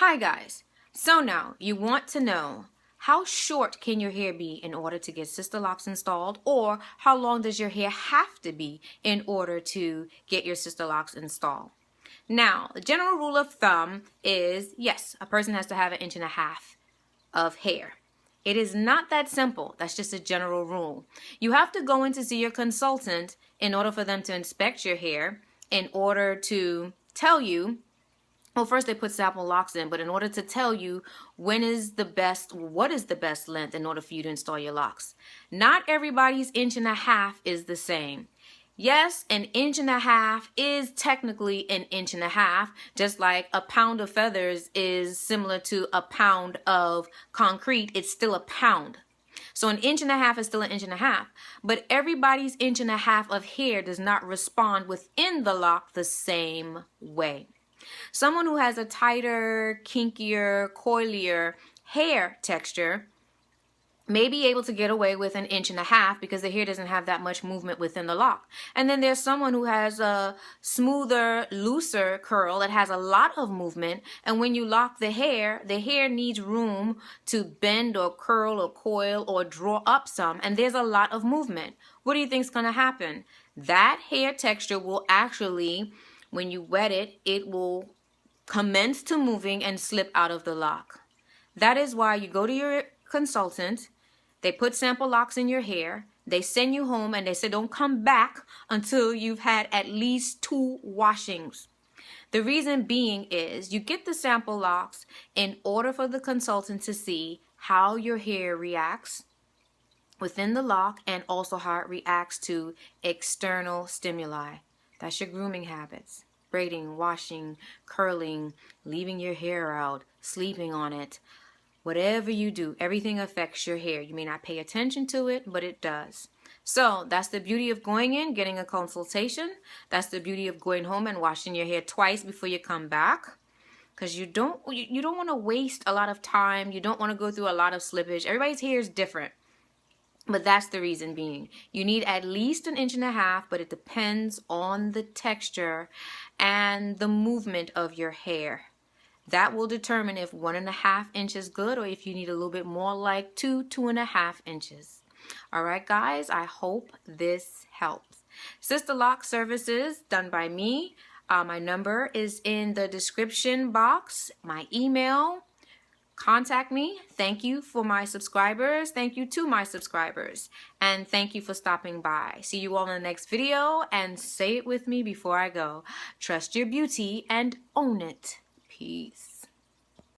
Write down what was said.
Hi guys, so now you want to know how short can your hair be in order to get Sisterlocks installed, or how long does your hair have to be in order to get your Sisterlocks installed? Now, the general rule of thumb is yes, a person has to have 1.5 inches of hair. It is not that simple. That's just a general rule. You have to go in to see your consultant in order for them to inspect your hair, in order to tell you, well, first they put sample locks in, but in order to tell you what is the best length in order for you to install your locks. Not everybody's 1.5 inches is the same. Yes, 1.5 inches is technically 1.5 inches, just like a pound of feathers is similar to a pound of concrete. It's still a pound. So 1.5 inches is still 1.5 inches, but everybody's 1.5 inches of hair does not respond within the lock the same way. Someone who has a tighter, kinkier, coilier hair texture may be able to get away with 1.5 inches because the hair doesn't have that much movement within the lock. And then there's someone who has a smoother, looser curl that has a lot of movement, and when you lock the hair needs room to bend or curl or coil or draw up some, and there's a lot of movement. What do you think is going to happen? That hair texture will actually, when you wet it, it will commence to moving and slip out of the lock. That is why you go to your consultant, they put sample locks in your hair, they send you home, and they say don't come back until you've had at least 2 washings. The reason being is you get the sample locks in order for the consultant to see how your hair reacts within the lock and also how it reacts to external stimuli. That's your grooming habits. Braiding, washing, curling, leaving your hair out, sleeping on it. Whatever you do, everything affects your hair. You may not pay attention to it, but it does. So that's the beauty of going in, getting a consultation. That's the beauty of going home and washing your hair twice before you come back. Because you don't want to waste a lot of time. You don't want to go through a lot of slippage. Everybody's hair is different. But that's the reason being. You need at least 1.5 inches, but it depends on the texture and the movement of your hair. That will determine if 1.5 inches is good, or if you need a little bit more, like 2.5 inches. All right, guys, I hope this helps. Sisterlock services done by me. My number is in the description box. My email. Contact me. Thank you for my subscribers. Thank you to my subscribers. And thank you for stopping by. See you all in the next video, and say it with me before I go. Trust your beauty and own it. Peace.